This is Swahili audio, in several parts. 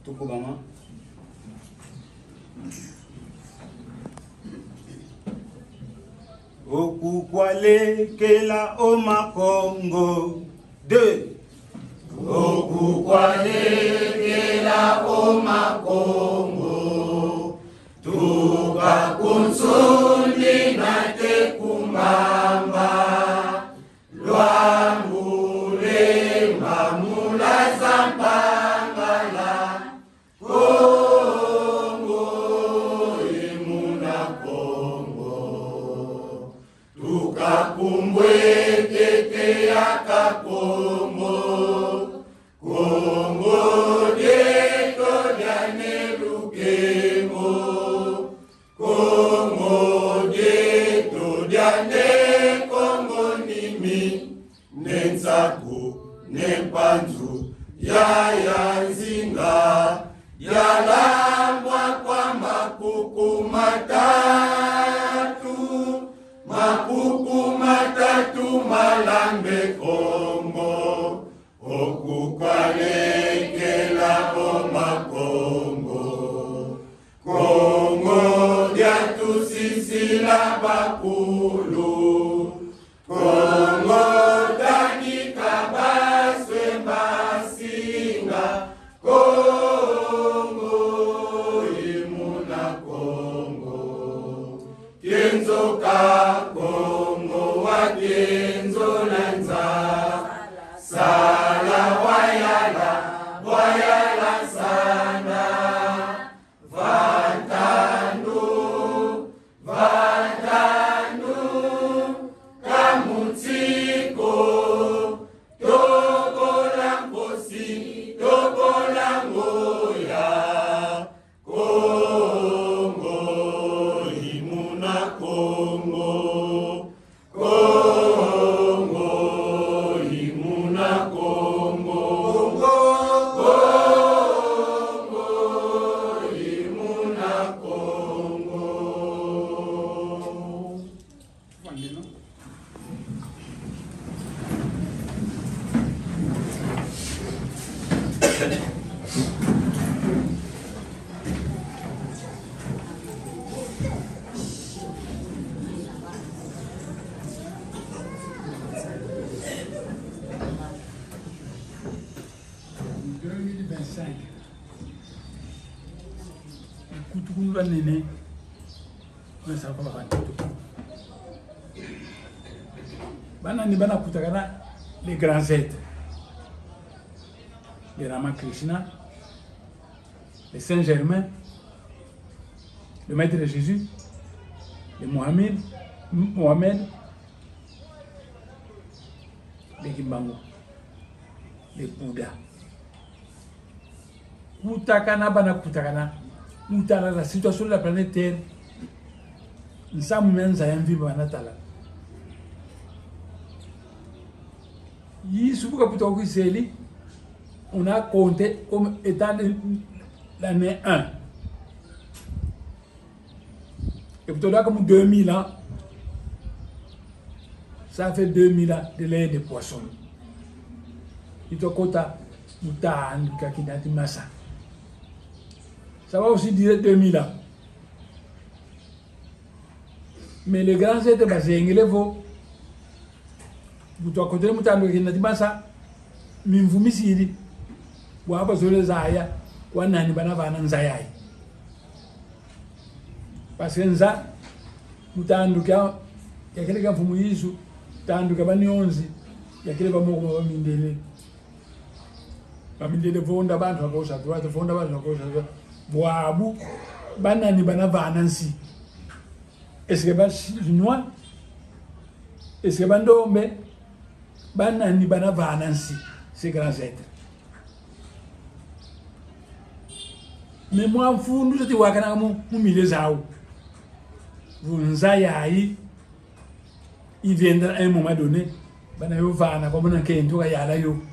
Tukubama. Okukwalekela omakongo. 2. Okukwalekela omakongo. Tukakunsundi nate kumamba. Lwambule mamula zampangala. Kongo imuna Kongo. Tukakumbwekeke yaka Kongo. Kongo dieto diane lukemo. Kongo dieto diane Kongo nimi. Nensaku nempanzu ya nzinga. Yalambwa kwa makuku matatu. Makuku matatu malambe Kongo. Okukwalekela omakongo. Kongo lyatusisila bakulu. Kongo tanika baswe masinga. Kongo imuna Kongo. Kenzo ka Kongo wa kenzo lanza. Sala wayala sana. Vantanu, kamutiko. Tokola ngosi, tokola ngoya. Kongo, imuna Kongo. Kongo, imuna Kongo. Kongo, imuna Kongo. Kutukunga nene masaka bakantu bana ni bana kutakana les grands êtres, le Ramakrishna, le Saint Germain, le Maître Jésus, le Mohamed, le Kimbangu, le Bouddha. Kutakana bana kutakana mutala la situation de la planète Terre. Nous sommes même à vivre en Natala. Yi subuka putoku seli, on a compté comme étant l'année 1. Et plutôt là comme 2000 ans, ça fait 2000 ans de l'ère des poissons. Il te kota muta kakidati massa. Ça va aussi dire 2000 ans. Mais les grands êtres basés en Ngelevo, vous doit côté de Moutan de Nadimasa, Mimfumisiri, ou Abazole Zaya, ou Nanibana Vanan Zayai. Parce que Nza, Moutan Duka, Yakeleka Fumuisu, Tandukabani 11, Yakeleka Moko Mindele. Mindele Vonda Bantu, Akosa, the Vonda Bantu, Akosa, Boabu, Banani Bana Vanansi. Est-ce que les Chinois, est-ce que les Bandombe, Banani Bana Vanansi, ces grands êtres. Mais moi, nous sommes wakana mu milezao. Vous nzayayi, il viendra à un moment donné, Banayo Vana, comme on a qu'un yala yo.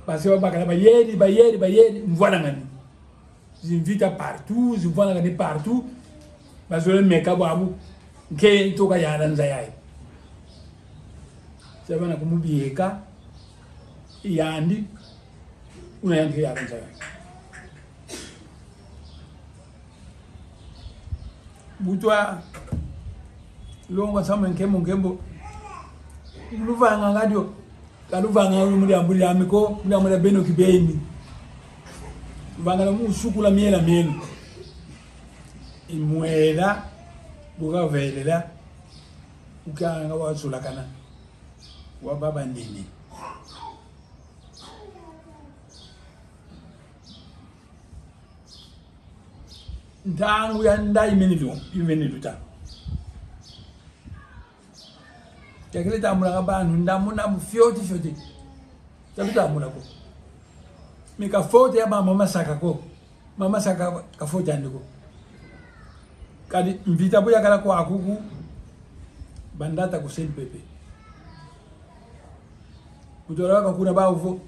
Parce que bayeri, voilà ngani. J'invite partout, je vois ngani partout. Parce que le mec a babu, qu'un toka yala nzayayi. C'est bon, comme bieka, yandi. unayange yakanza butwa longo sama nkembo luvanga ngadio kaluvanga muri ambuli amiko muri amara beno kibeni vanga mu sukula miela menu imwela buga velela ukanga wasula kana wa baba nini ntangu ya ndai imenilu ta yakile tamula abantu ndamuna mufyoti tabitamula ko mika foto ya mama saka ka foto andiko kadi mvita buya kala kwa akuku bandata ku send pepe kutola ka kuna bawo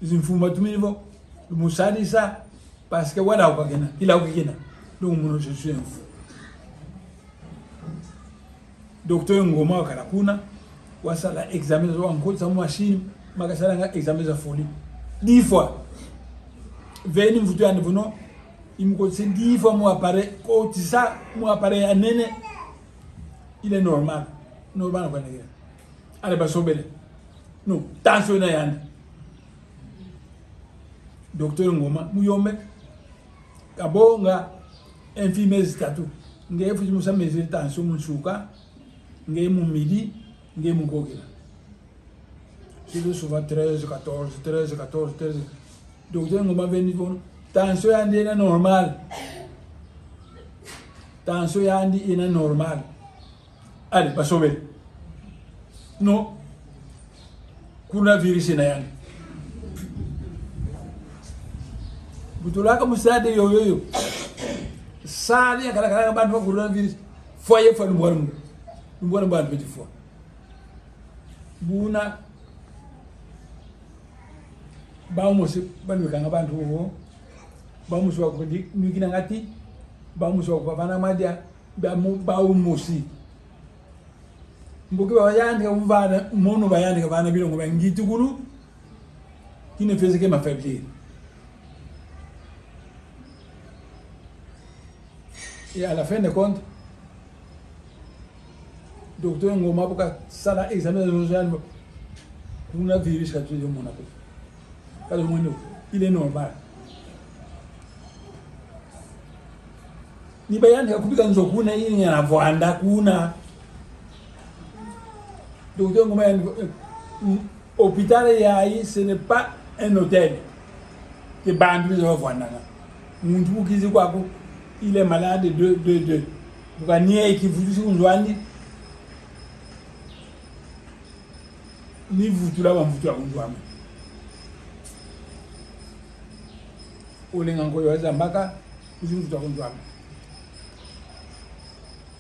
zimfuma tumivo musadisa parce que wala ukagena ila ukigena donc muno je suis un fou docteur ngoma kala kuna wasala examen zo en sa machine makasala nga examen za folie 10 fois veni mvutu ya nivuno imukotse 10 fois mu apparaît ko tisa mu apparaît anene il est normal kwa ngira ale basobele no tension na yandi docteur ngoma muyombe kabonga infirmière tatu ngeye fuji musa mesure tension munsuka ngeye mu midi ngeye mu gogela c'est souvent 13 14 docteur ngoma veni bon tension yandi ina normal ale basobele no kuna virus na yandi butulaka musade yoyo sali akala bantu ba coronavirus foye fo mbora bantu petit fois buna bamusi banweka ngabantu ho bamusi wa kudi nikina ngati bamusi wa bana madia bamusi mbuki bayandi umvana mono bayandi bana bilongo bangiti kulu kine fezeke mafabili. Et à la fin de compte, docteur Ngoma Boka Sala examen de l'oxygène, on a virus qui a tué mon appel. Il est normal. Ni bayani kupika nzokuna hii yanavyoanda kuna docteur Ngoma hôpital yayi ce n'est pas un hôtel que bandu zo vwanda muntu ukizi kwako il est malade de vanie qui vous unjwani ni vutula wa mvutu unjwama ulenga ngoyo zambaka uzimvutu unjwama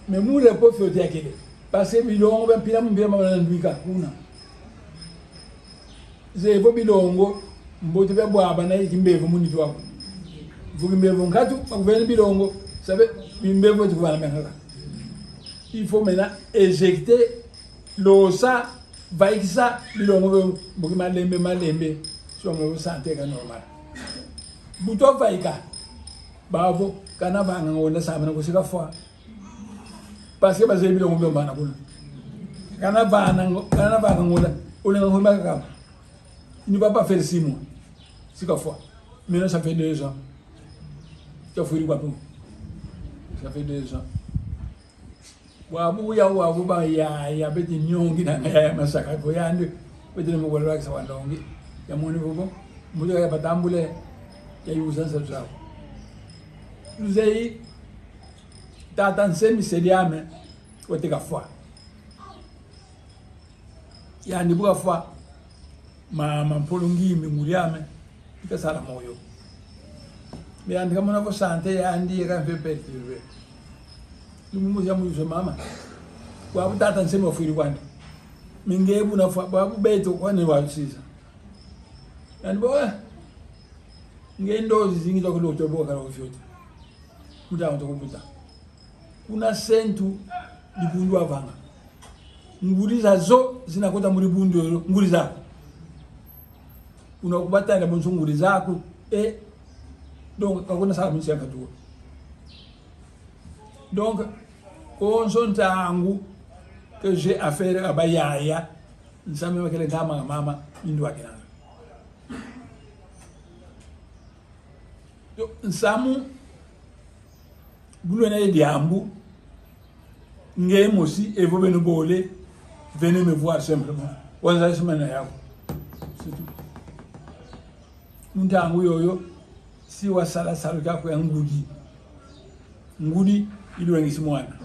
mais mu le po fiote akele parce que bilongo ba pila mbia mabana ndwika kuna zevo bilongo mbote ba bwaba na ikimbevu muniti wako vugimbevu ngatu bakuveni bilongo sabe bimbevu tukubana menga il faut maintenant éjecter l'osa vaikisa bilongo bugima malembe so mo santé ka normal buto vaika bavo kana banga ngona sabana kusika fwa parce que baze bilongo mbana kuna kana banga ngona ulenga ngoma kaka il ne va pas faire 6 mois sika fwa maintenant ça fait 2 ans. Ça fait 2 ans. Wabu ba ya beti nyongi na ya masaka ko yandi beti mo wala ka sawandongi ya moni bobo mudo ya batambule ya yusa sa sa uzei tatan semi sediame ko te ka fwa ya ndi buka fwa ma polongi mi muriame ka sala moyo mais andi kama navo santé andi ka pepe lumu ya muzo mama kwa butata nsema ofiri kwandi mingebu na kwa beto kwani wa sisa yani boa ngendo zingizo ko to boka ro fyoti kuda ndo kubuta kuna sentu libundu avanga nguriza zo zinakota muri bundu nguriza unakubatana monsunguri zako donc kakuna sala munsi yakatuwa donc onso ntangu que j'ai affaire à bayaya nsame makele ngama mama indu akinanga nsamu bulona ediambu ngemosi et vous venez me voir simplement wanza semana yako c'est tout ntangu yoyo si wasala sala yako ya ngudi iliwengisi mwana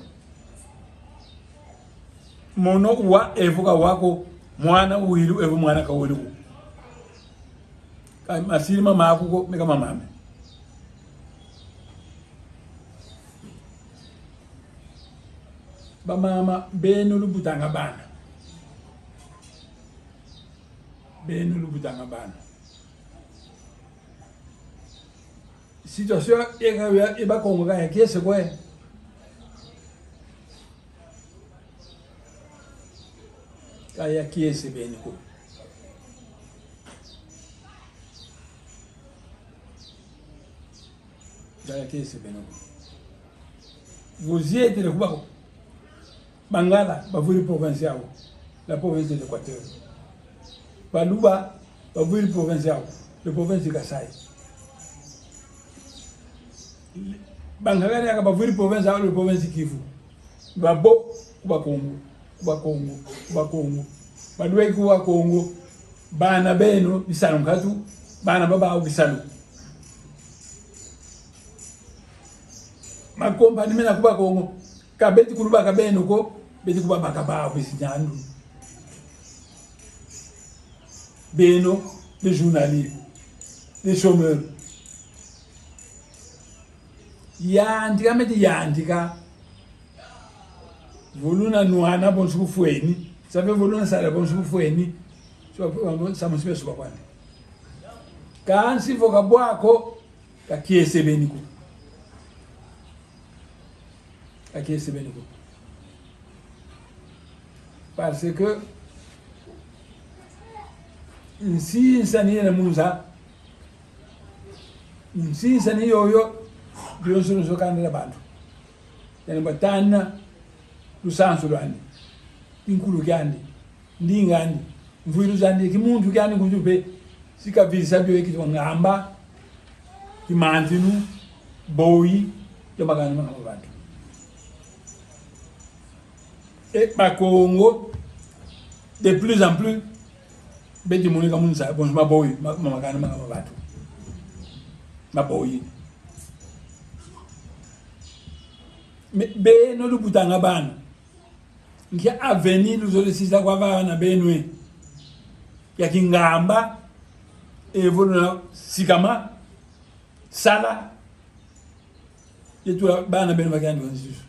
mono wa evuka wako mwana uhilu evu mwana kawelu masiri mama akuko meka mamame ba mama benu lubutanga bana situation eba kongo kaya kiese kwe kaya kiese beni ko kaya kiese beni ko vous y êtes le kubako Bangala bavuri provincial la province de l'Équateur Baluba bavuri provincial la province de Kasai Bangala ya bavuri provincial la province de Kivu babo kuba Kongo badwe kuba Kongo bana beno bisalu ngatu bana baba bisalu makompa nimena kuba Kongo kabeti kuruba kabeno ko beti kuba bakaba bisinyandu beno les journalistes les chômeurs yandika voluna nuana bonsu fueni sabe voluna sala bonsu fueni so samusibe suba kwani kansi voka bwako kakiese beniko parce que si insani na munza si insani yoyo bionso so kandela bantu yani batana lusanso lwani inkulu kyandi ndingandi mvuiru zandi kimuntu kyandi kujupe sikavisa byo ekito ngamba kimantinu boyi yamagana bantu et Congo de plus en plus beti moni kamun sa bon maboyi mamakana batu maboyi be no lubutanga bana nkia avenir luzole sisa kwa bana benwe ya kingamba evoluna sikama sala yetu bana benwe bakandi wanzisu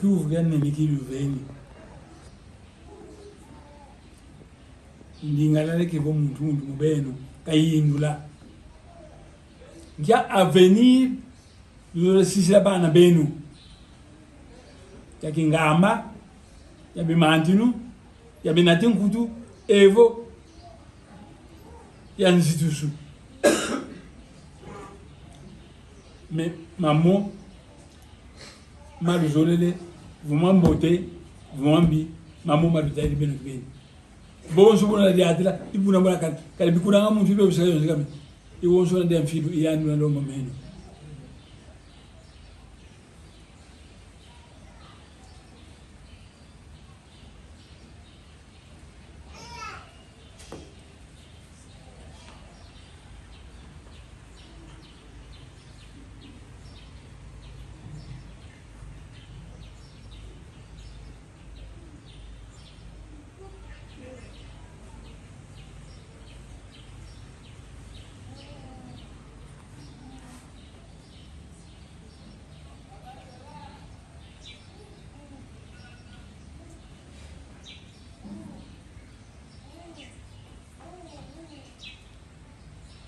que uvugane nikiluveni ndingalaleke ko muntu mubeno kayindula ngia avenir yo sisila bana benu yakingamba yabimantinu yabinatinkutu evo yanzitusu mais maman maluzolele vumambote vumambi mamu malutaili beno beni bonso bona diatila ibuna bona kan bikuna ngamu fibe usayo ngami iwonso na dem fidu iyandu na ndo mameno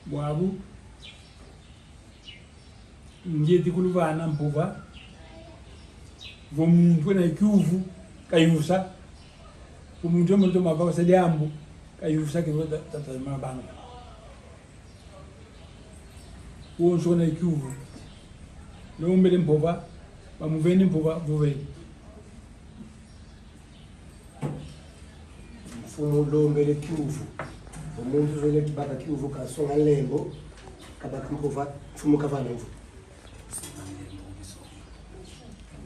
bwabu ngeti kuluvana mpuva vomuntu na ikyuvu kayusa umuntu omuntu mava sedambu kayusa ke tata mabanga wonso na ikyuvu lombele mpuva bamuveni mpuva vuveni mfumo lombele kyuvu umuntu zone kibaka kyuvu kasonga lembo kabaka mpuva mfumo kavana mvu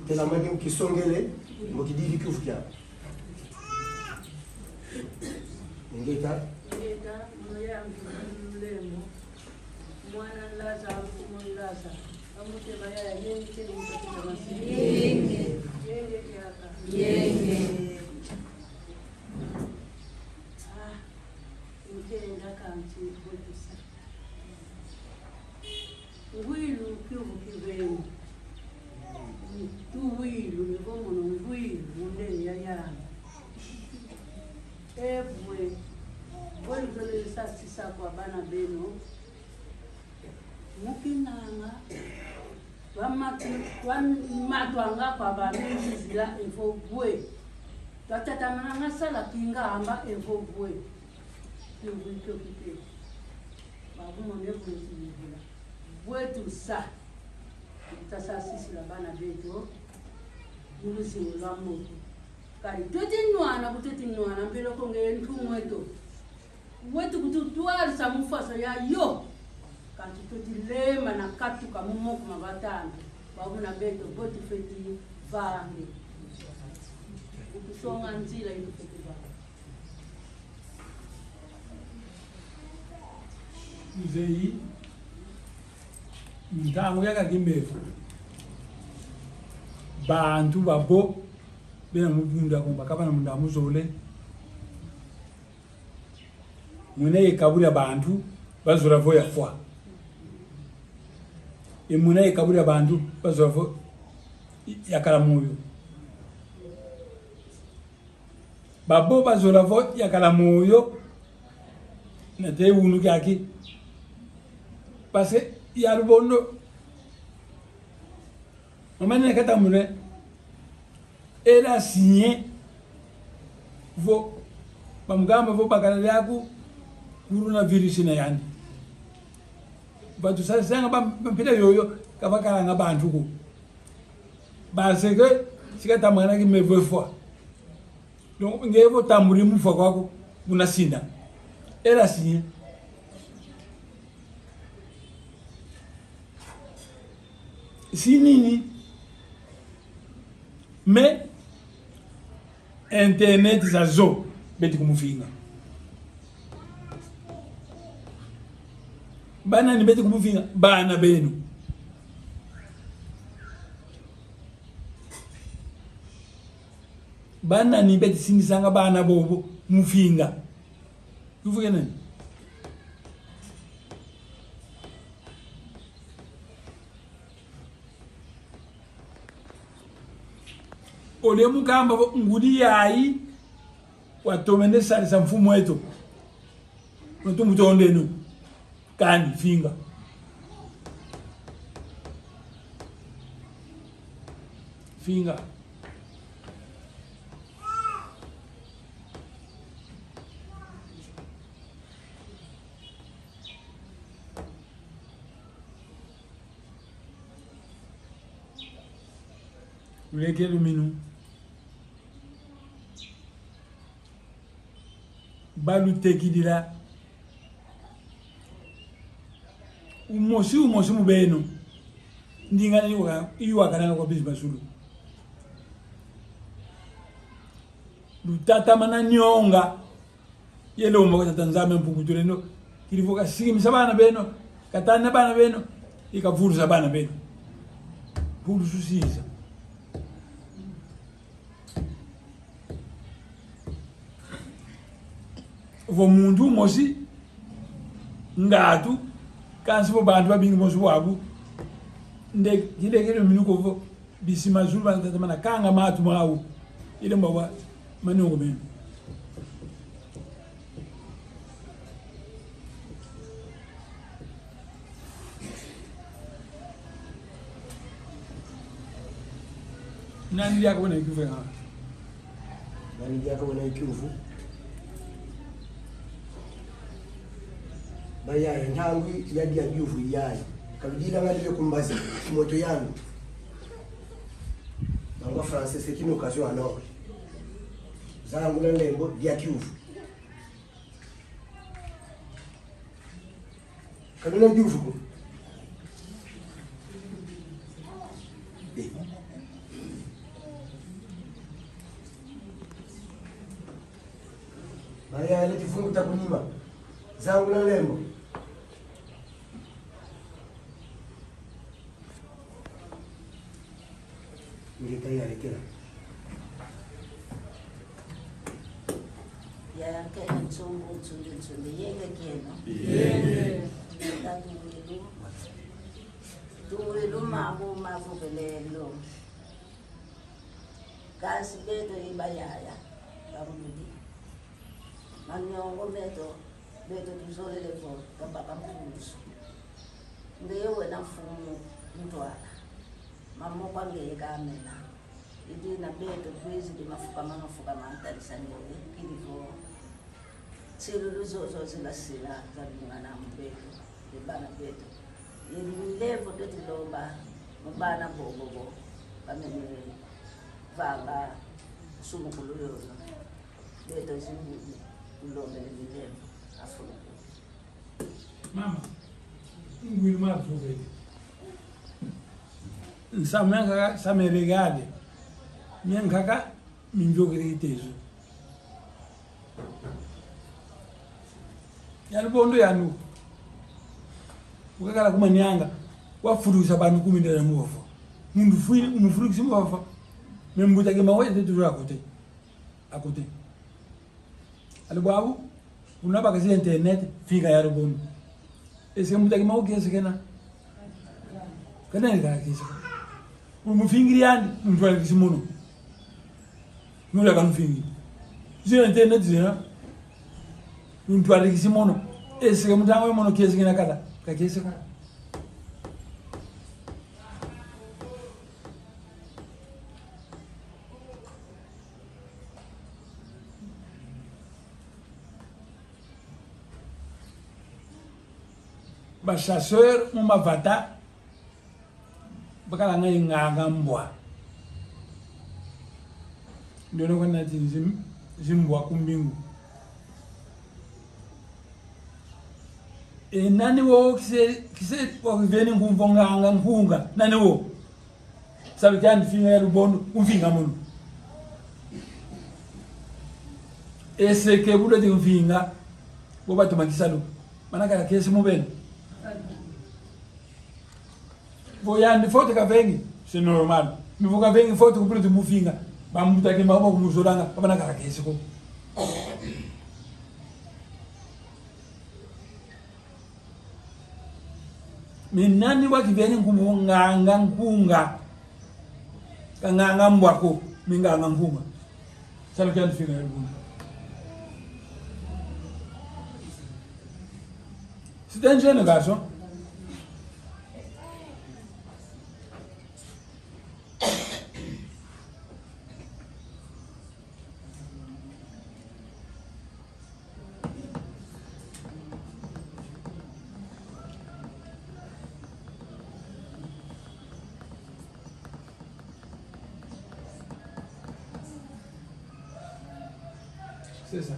tela mani ukisongele mukidiri kyuvu kya ngeta moya mlembo mwana laza kumulaza amute baya yenge mutata masini yenge yaka yenge ngenda kanti botusa ngwilu kyuvu kiveni tuwilu nivomono ngwilu mundeni yayana ebwe bweluzole sasisa kwa bana beno mukinanga wamatwanga kwa bamizizila info bwe twatatamananga sala kingamba info bwe kyovukyo kipe babumone bwezilivula bwetusa tasasisila bana beto mulusimu lwa moto kali twetinwana kutetinwana mbeloko ngentumweto wetu kututwalisa mufaso ya yo kanti twetilema na katuka mumoko mabatanda babuna beto botufeti vange utusonga nzila itufeti vange mzei ntango yakakimbefu bantu babo bena mubunda kumba kabana munda muzole mwene ikaburi abantu bazura voya fwa imuna ikaburi abantu bazura vo yakala moyo babo bazura vo yakala moyo na te unu kyaki parce yalubondo mamane kata mune era signé vo bamugamba vo bakala yaku coronavirus na yani batu sasa bampita yoyo kabakala ngabantu ko baseke sikata mwana ki mevo fois donc ngevo tamburi mufa kwako unasinda era signé sinini mais internet za zo beti kumufinga bana ni beti kumufinga bana benu bana ni beti sinisanga bana bobo mufinga kuvuga nani ole mukamba ngudi yayi watomende salisa mfumo wetu mutondenu kani finga finga ulekele minu balu tekidira umosi mubeno ndingana iwa kana kwa bizi basulu lutata mana nyonga yelo mo kwa Tanzania mpukuture no kilivoka sigi misabana beno katana bana beno ikavurza bana beno pulu susiza vo mundu mosi ngatu kansi vo bantu babingi mosi wabu nde kile minuko vo bisima zulu bana tamana kanga matu mawu ile mbawa manungo menu Nani yako na ikivu nga? Nani yako na ikivu? Baya ntangu yadi ya juvu yayi. Kabidila ngali kumbazi moto yangu. Nangwa français c'est une occasion à l'or. Zangu na lembo dia kiuvu. Kabila juvu. Baya ile kifungu takunima. Zangu na lembo. Ndio tayari kila. Ya kaya nchungu tsundi yenge keno. Yenge. Tungulu mabu belelo. Kasi beto ibayaya. Karumudi. Manyongo beto tuzole levo kabaka mfuso. Ndewe na mfumu mtwala. Mamo kwange kamela. Idi na beto kwizi di mafuka mantalisaniwe kilivo. Silulu zozo zilasila zabingana mbeto. Dibana beto. Ili levo beto loba mubana bobobo. Kamene vanga sumu kuluyono. Beto zimbuji ulombe levo afuru. Mama, ngwini mabube. Nsamanga sameregade. Nyankaka minjogere itezo. Yalibondo yanu. Ukakala kumanyanga wafuruza bantu 10 na muofu. Mundu fui umufurukisi muofu. Membuta ke mawe tetu akote. Alibabu unaba kasi internet fika yalibondo. Ese muta ke mawe kese kena. Kana ni kana kese. Umufingiriani mtwala kisimuno. Nula kanfingi. Zina internet zina. Mtwala kisimuno. Ese mutanga mono kese kena kala. Kakese kala. Ba chasseur mavata bakala ngai nganga mbwa ndio kana zimbwa kumbingu nani wo kise kwa veni ngumvonganga nkunga nani wo sabe kandi finga ya rubondo umfinga muno ese ke bulo de umfinga bo batumakisalo manaka kesi mubeni voyandi foto ka vengi c'est normal mais voka vengi foto ko plus de mufinga ba muta ke mabo kumuzolanga abana ka kesi ko minani wakiveni ngumunganga nkunga kanganga mbwako minganga nkunga salo kandi finga yalunga c'est un jeune garçon. C'est ça.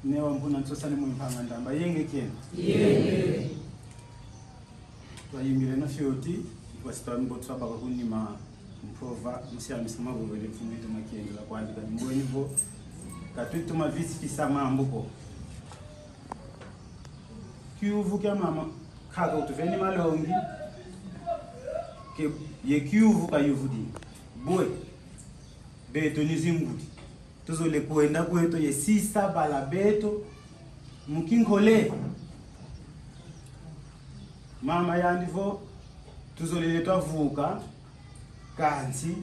Newa mbuna nsosani mumpanga ndamba yenge kena. Yenge. Twayimire na fyoti wasitwa twaba kunima mprova musiamisima bwele mfumito makenge la kwandika mbweni vo katwitu mavisi kisama ambuko. Kiuvu kya mama kaga utuveni malongi ke ye kiuvu kayuvudi boy beto nizingudi tuzole kuenda kweto ye sisa bala beto mukingole mama yandivo tuzolele twavuka kansi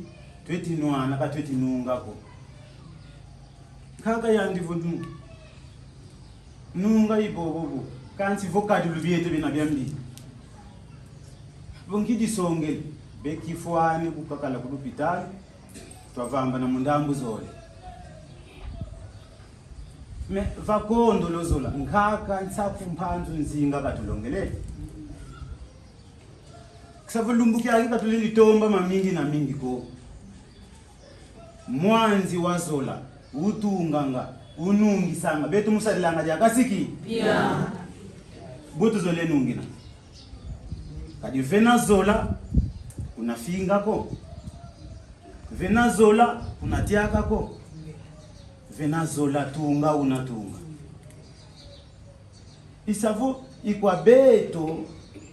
twetinwana ka twetinungako kaka yandi vodnu nunga ibobobo kansi vokadi lubiete bina byambi vongidi songel bekifwani kukakala ku hospital twavamba na mundambu zole me vakondo lozola nkaka ntsapu mphanzu nzinga katulongelele kusavulumbuki yake katuleli tomba mamingi na mingi ko mwanzi wazola utunganga unungisanga betu musadilanga jakasiki pia butu zole nungina kadi vena zola unafinga ko vena zola unatiaka ko vena zola tunga unatunga isavo ikwa beto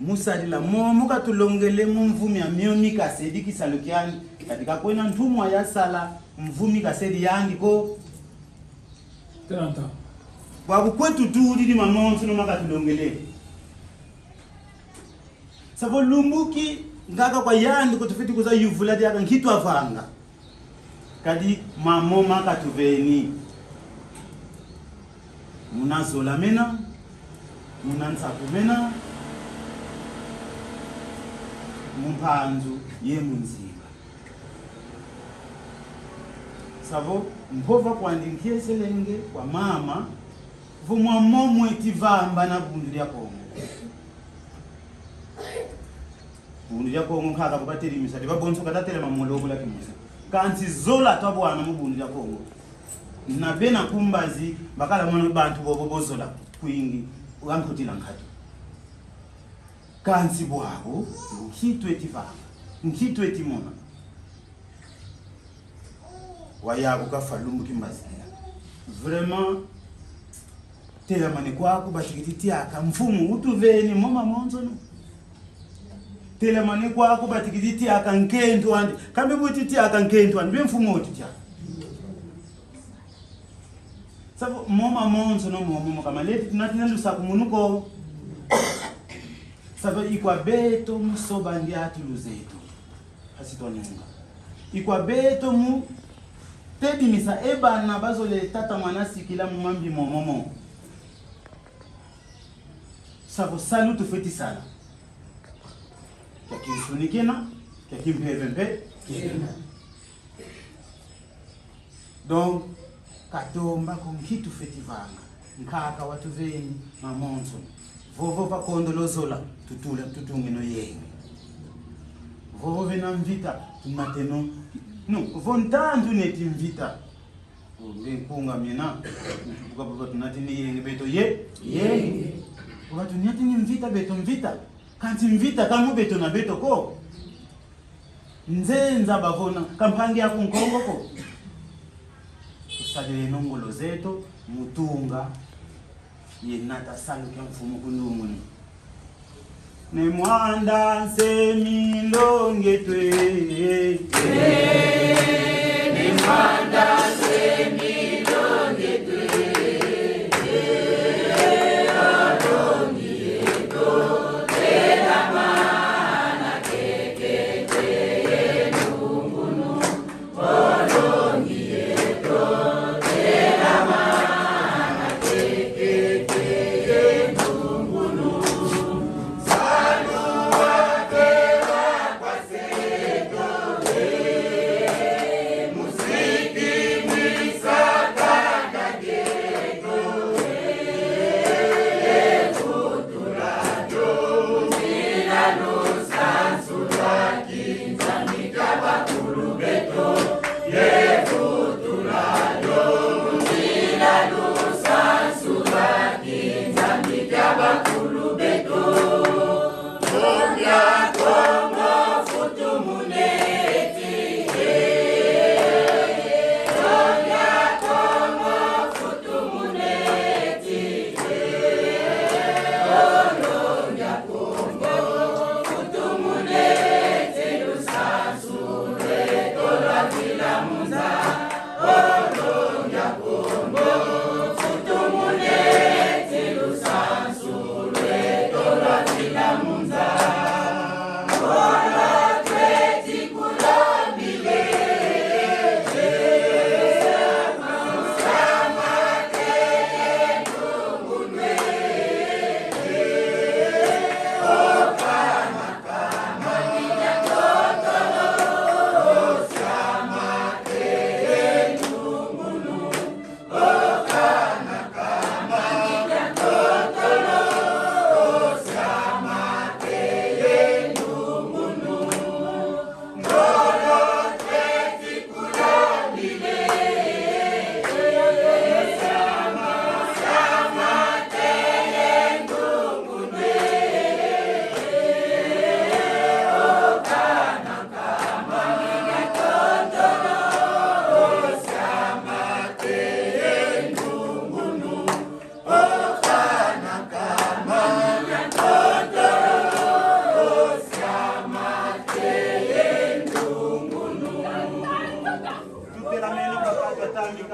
musadila momo katulongele mumvumi ya mioni kasedi kisalukiani katika kwena ntumwa ya sala mvumi kasedi yangi ko Tenta. wabu kwetu tuli di mamonsu no makatulongele savo lumbuki ngaka kwa yandi kutufiti kuza yuvula diaka nkitu avanga kadi mamoma katuveni munazola mena munansapu mena mumpanzu ye munzinga savo mpova kwandi nkieselenge kwa mama vumwa momwe tivamba na bundu lya Kongo bundu lya Kongo nkaka bukatirimisa libabonso katatele mamoloko la kimusa kanti zola twabwana mu bundu lya Kongo na bena kumbazi bakala mwana bantu bobozola kwingi ugankutila nkatu kansi bwabo nkitwe tivanga nkitwe timona wayabo kafalumbu kimbazira vraiment telamane kwako batikiti aka mfumu utuveni mama monzo no telamane kwako batikiti aka nkento andi kambe butiti aka nkento andi bemfumu otitya sabo mama monzo no momo kamaleti tunatina lusaku munuko sabo ikwa beto musoba ndiatu luzetu hasitonyunga ikwa beto mu tedi misa ebana bazole tata mwana sikila mumambi momomo sabo salutu feti sala yakinsunikena yakimpevempe kena donc katomba konkitu feti vanga nkaka watu veni mamonzo vovo pakondo lozola tutula tutungeno yengi vovo vena mvita tumateno no vontandu neti mvita ngenkunga mina ukababa tunati ni yengi beto yengi watu nyati ni mvita beto mvita kanti mvita kamu beto na beto ko nzenza bavona kampangi yako nkongo ko usadile nongolo zeto mutunga yenata saluke mfumu kundumu ne mwanda semilonge twe ne mwanda semilonge twe Muziki mwisa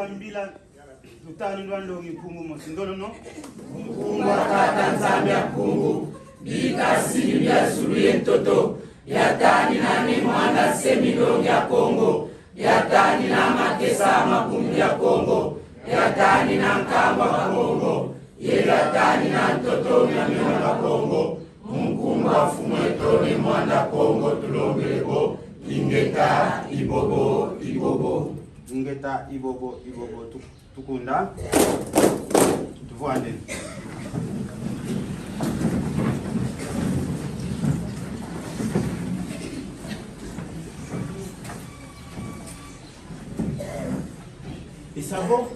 kambila tutani ndwando ngikungu mosindolo no Mungu akata nzambe ya kungu bika sili ya suluye mtoto yatani na ni mwana semilongi ya Kongo yatani na makesa makumbi ya Kongo yatani na nkamba wa Kongo yatani na mtoto na mwana Kongo Munkumba fumweto ni mwana Kongo tulongeleko ingeta ibobo ibobo ingeta ibobo tukunda tuvuande isabo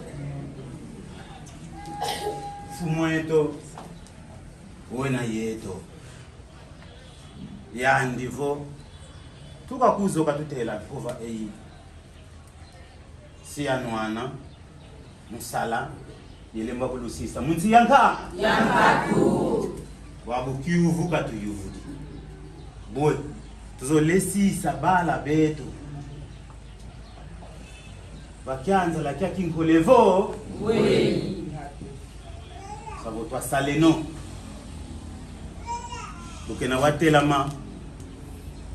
fumweto wena yeto yandivo tukakuzoka tutela kuva eyi siyanwana musala yelemba kulusisa munsi yanka yankatu wabukiuvu katuyuvudi boy tuzolesisa bala betu bakyanza la kya kinkolevo we sabo twasaleno bukena watelama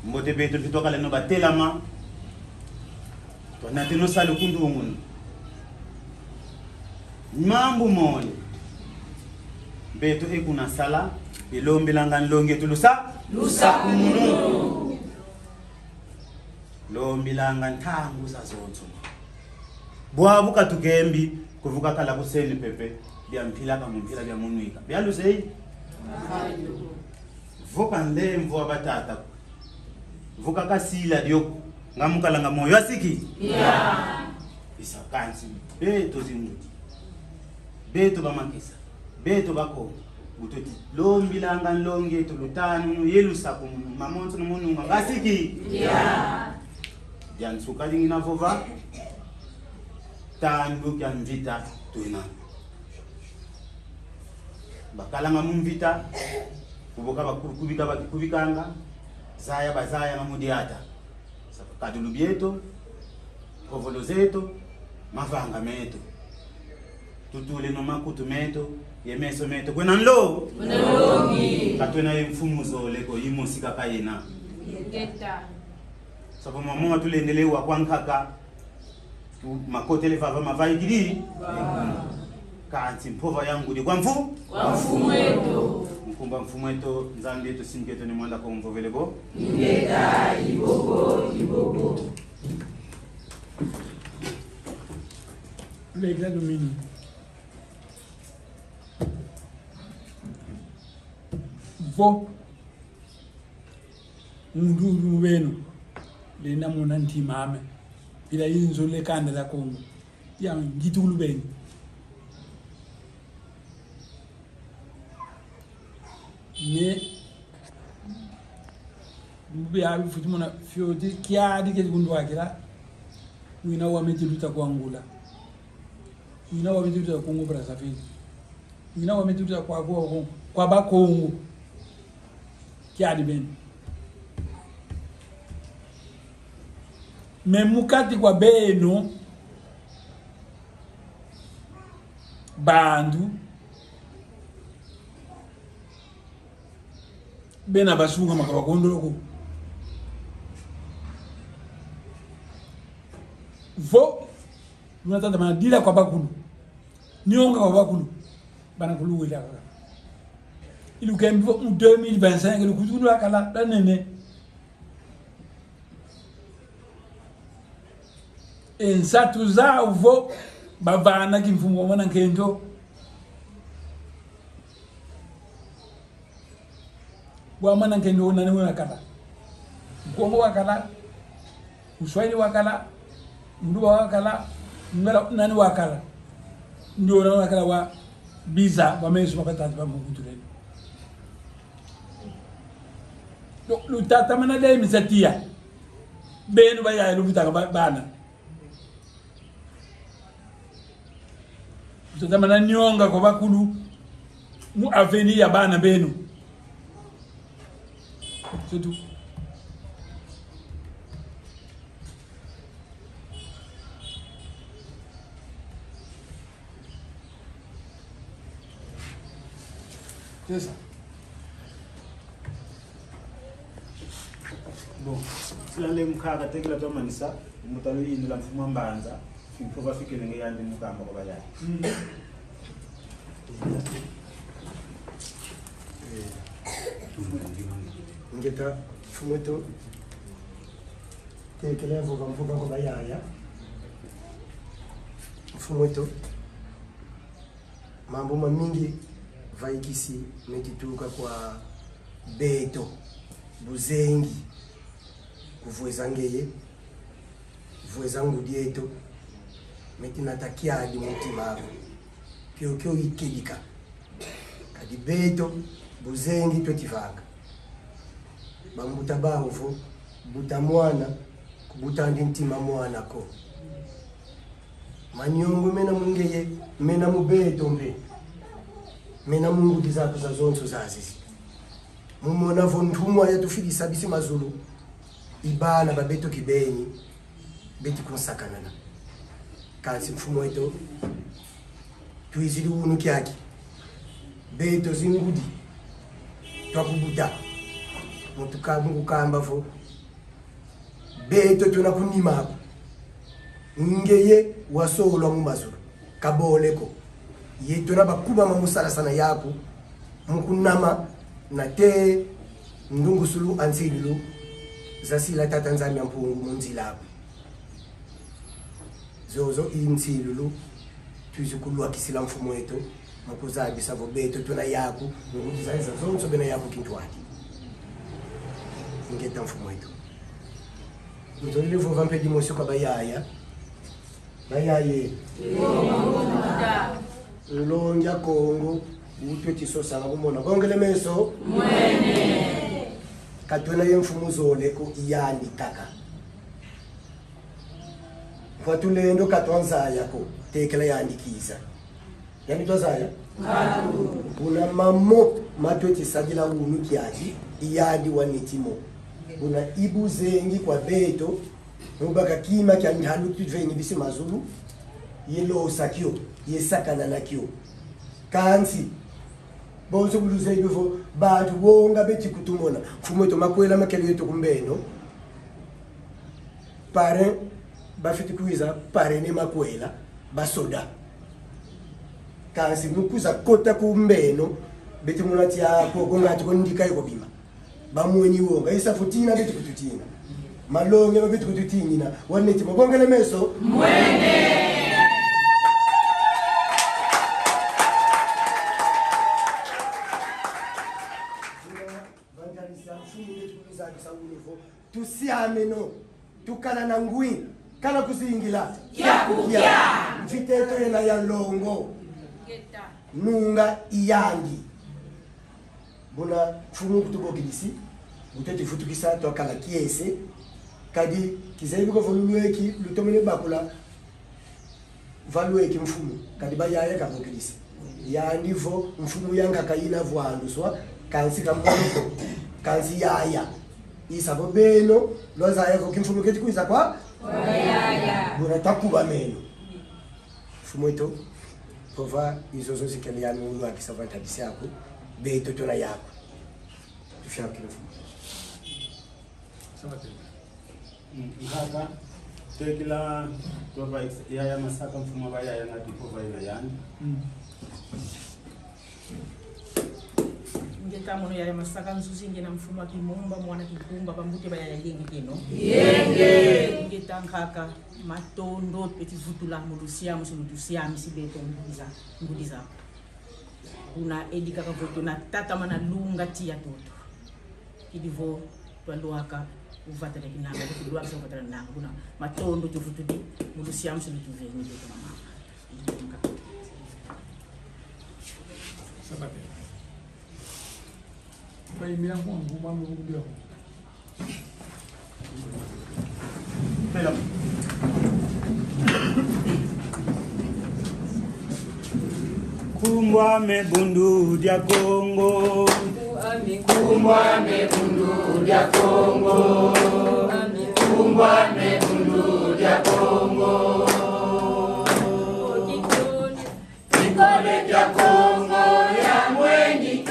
mbote betu titokaleno batelama twanateno salo kundungun mambu mole betu ekuna sala ilombelanga nlonge tulusa lusa kumunu lombilanga ntangu zazonzo bwabu katugembi kuvuka kala kuseni pepe bya mpila kama mpila bya munwika bya lusei vuka ndemvu abatata vuka kasila dioko ngamukala ngamoyo asiki isakansi beto zinguti beto bamakisa beto bako utoti lombilanga nlonge tulutanu yelusa kumu mamonzo numununga ngasiki jansuka lingina vova tangu kya mvita tuina bakalanga mumvita kuboka kubikanga zaya bazaya na mudiata kadulu bieto kovolo zeto mavanga meto tutule no makutu meto yemeso meto kwena nlo katwena yemfumu zoleko yimusika kayena sapo mama tulendelewa kwankaka makotele vava mavaigiri kanti mpova yangu di kwa mfumu wetu mkumba mfumu wetu nzambi yetu simketo ni mwanda kwa mvovelebo ingeta ibobo L'Église domine. Vo nduru wenu lena mona ntimame ila yinzo le kanda la Kongo ya ngitulu beni ne mbe abi futumona fioti kiadi ke gundwa kila wina wa metiluta kwa ngula wina wa metiluta kwa Kongo Brazzaville wina wa metiluta kwa Bakongo kiadi beni memukati kwa beno bandu bena basunga makabakondoloko vo lunatanda manadila kwa bakulu nionga kwa bakulu bana kuluwela ilu kembo 2025 ilu kutulu akala danene ensatu za uvo bavana kimfumo mwana nkento wa mwana nkento nani mwana kala Kongo wakala Uswahili wakala Nduwa wakala ngala nani wakala ndio na wakala wa biza wa mesu makatatu ba mukutuleni lu tata mana de misatia benu ba ya lu bitaka bana tata mana nyonga kwa bakulu mu aveni ya bana benu c'est tout. Sasa. Bon, silale mkhaka tekela tomanisa mutalo yini la mfumo mbanza fipho bafikele ngeyandi mukamba kwa bayani. Ngeta fumeto tekele mvuka kwa bayaya. Fumeto mambo mamingi vaikisi metituka kwa beto buzengi kuvweza ngeye vweza ngudieto metina takiadi mutimavo kyo ikedika kadi beto buzengi twetivanga bambuta bahovo buta mwana kubutandi ntima mwana ko manyongo mena mungeye mena mubeto mbe mena mungudi zako za zonso zazizi mumona vontumwa yatufilisa bisi mazulu ibana babeto kibeni beti konsakanana kansi mfumo wetu tuizili unu kyaki beto zingudi twakubuta mutukamungu kambavo beto tunakunimako ngeye wasoulwa mu mazulu kaboleko yetu nabakuba mamusala sana yaku mukunama na te ndungusulu ansililu zasila tata nzamya mpungu munzilapo zozo insilulu tuzikulwa kisila mfumo wetu mukuzabi savo beto tuna yaku ngudizaiza zonso bena yaku kintwati ngeta mfumo wetu nzolile vova mpedi mosi kwa bayaye Ulonja Kongo utwe tisosanga kumona kongele meso mwene katwena yemfumu zoleko iyani taka fatulendo katwanza yako tekela yandikiza yani twazaya kuna mamo matweti sagila unu kiaji iyadi wanitimo kuna ibu zengi kwa beto mubaka kima kya mihalu tudveni bisi mazulu yelo sakyo yesakana nakyo kansi bonzo buluze ibvo bantu wonga beti kutumona fumo to makwela makelo yeto kumbendo pare bafiti kuiza pare ne makwela basoda kansi mukuza kota kumbeno beti munati yako ngati kondika yiko bima bamweni wonga isafutina beti kututina malonge beti kututina waneti mabongele meso mwene tusiameno tukala na ngwi kala kuzingila kya mfiteto yena ya longo nunga iyangi bona fumu kutubokilisi utete futukisa to kala kiese kadi kizaibu ko volulweki lutomene bakula valweki mfumu kadi bayaya kabokilisi ya ndivo mfumu yanga kayina vwanduswa kansi kambono kansi yaya isabo beno loza yako kimfumu keti kuiza kwa yaya bora takuba meno fumu eto pova izozo zikele ya nulu akisava tabisi yako beto tona yako tufia kifumu Sawa tena. Ngaka tekela pova yaya masaka mfumo wa yaya ngati pova ina yani ngeta mono ya masaka nzuzi ngena mfumo wa kimumba mwana kikumba pambute baya yengi keno yenge ngeta ngaka matondo peti vutula mulusia musulutusia misibeto ngudiza kuna edika ka voto na tata mana lunga tia toto kidivo twaluaka uvata na kinanga kudua kwa vatana na kuna matondo tuvutudi mulusia musulutuve ni beto mama Sawa tena. Pai mira Mungu mambo ndio. Pela kumbwa mebundu dia Kongo kumbwa mebundu dia Kongo kumbwa mebundu dia Kongo Kikole dia Kongo ya mwenye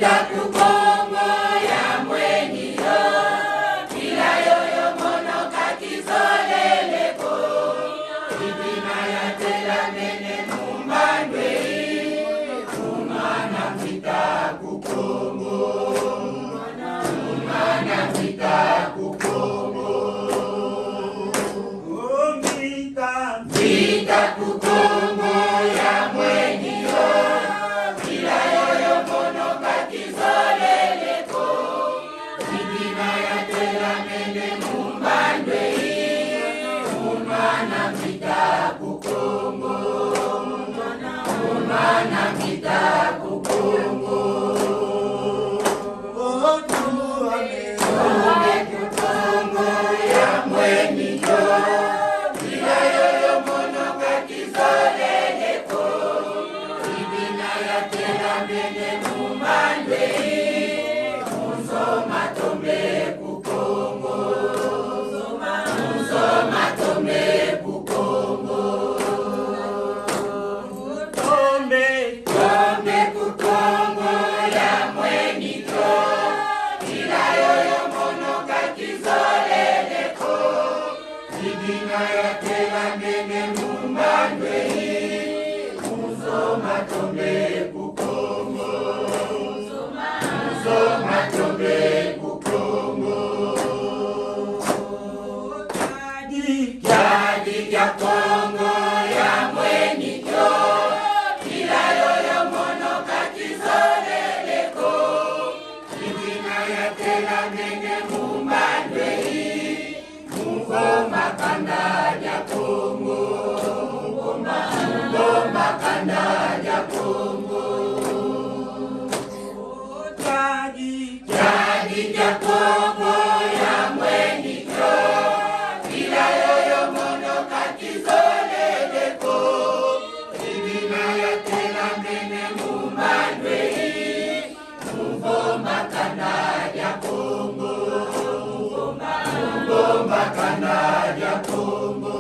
kukongo ya mwenio kila yoyo mono kakizoleleko ibina ya tela mene mumbandwe umana mita kukongo umana mita kukongo mita kukongo ya mwenio kila yoyo mono kakizoleleko ibina ya tela mene mumbandwe umana mita kukongo umana mita kukongo tume kukongo ya mwenio kila yoyo mono kakizoleleko ibina ya tela mene mumbandwe Muzoma tombe kukongo Muzoma tombe kukongo Tombe kukongo ya mwenito kila yoyo mono kakizoleleko ibina ya tela mene mumbandwe Muzoma tombe kukongo Muzoma tombe kukongo Jadi ya kongo ya mwenito kila yoyo mono kakizoleleko ibina ya tela mene mumbandwe Mungoma kanda ya kongo Mungoma kanda ya kongo Jadi ya kongo ya mwenito kila yoyo mono kakizoleleko ibina ya tela mene mumbandwe Mungoma kanda ya kongo Mungoma kanda ya kongo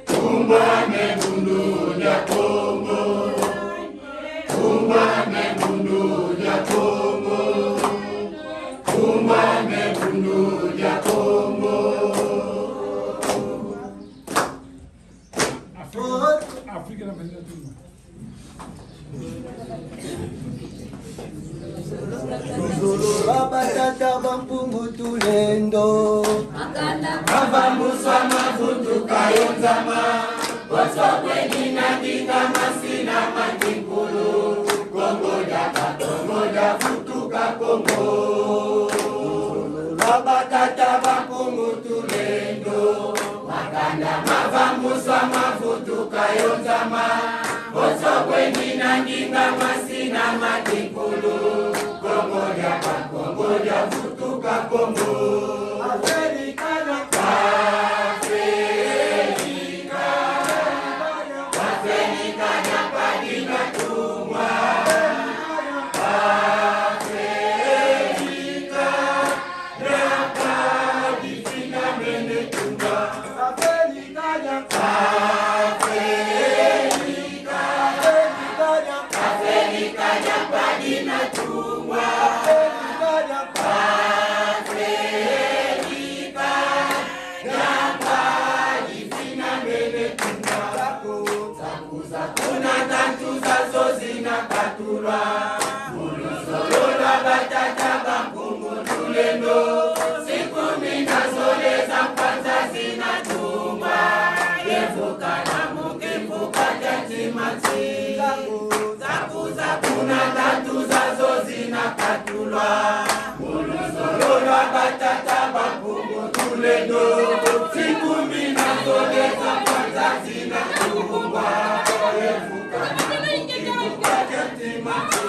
Kumbane bundu ya kongo Kumbane bundu ya kongo Kumbane bundu ya kongo Afrika na bendera tuma. Babatata bampungu tulendo Mavamuswa mavutu kayonzama Bosokweni na dinga masina mantinkulu Kongo ya futuka Kongo Babatata bampungu tulendo Makanda mavamuswa mavutu kayonzama Bosokweni na dinga masina mantinkulu Kongo ya futuka Kongo Siku minazoleza kwanza zinatungwa Yevuka na mukivuka jatimati Zakuna tatu zazo zinakatulwa Muluzololwa batata bakungu tulendo Siku minazoleza kwanza zinatungwa Yevuka na mukivuka jatimati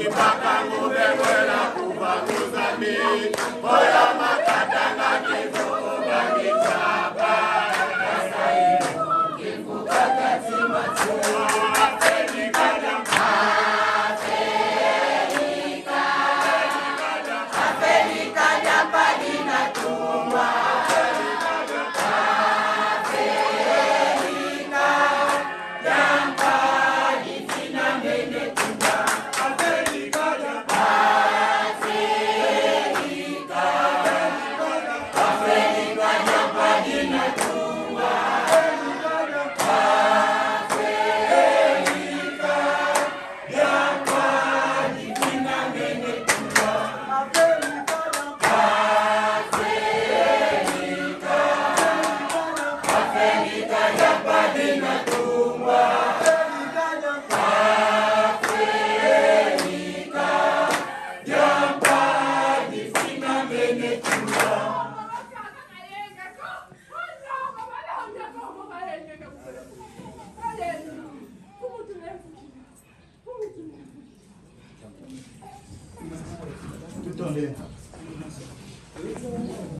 Ipaka ngube kwela kuva kuzami. Oya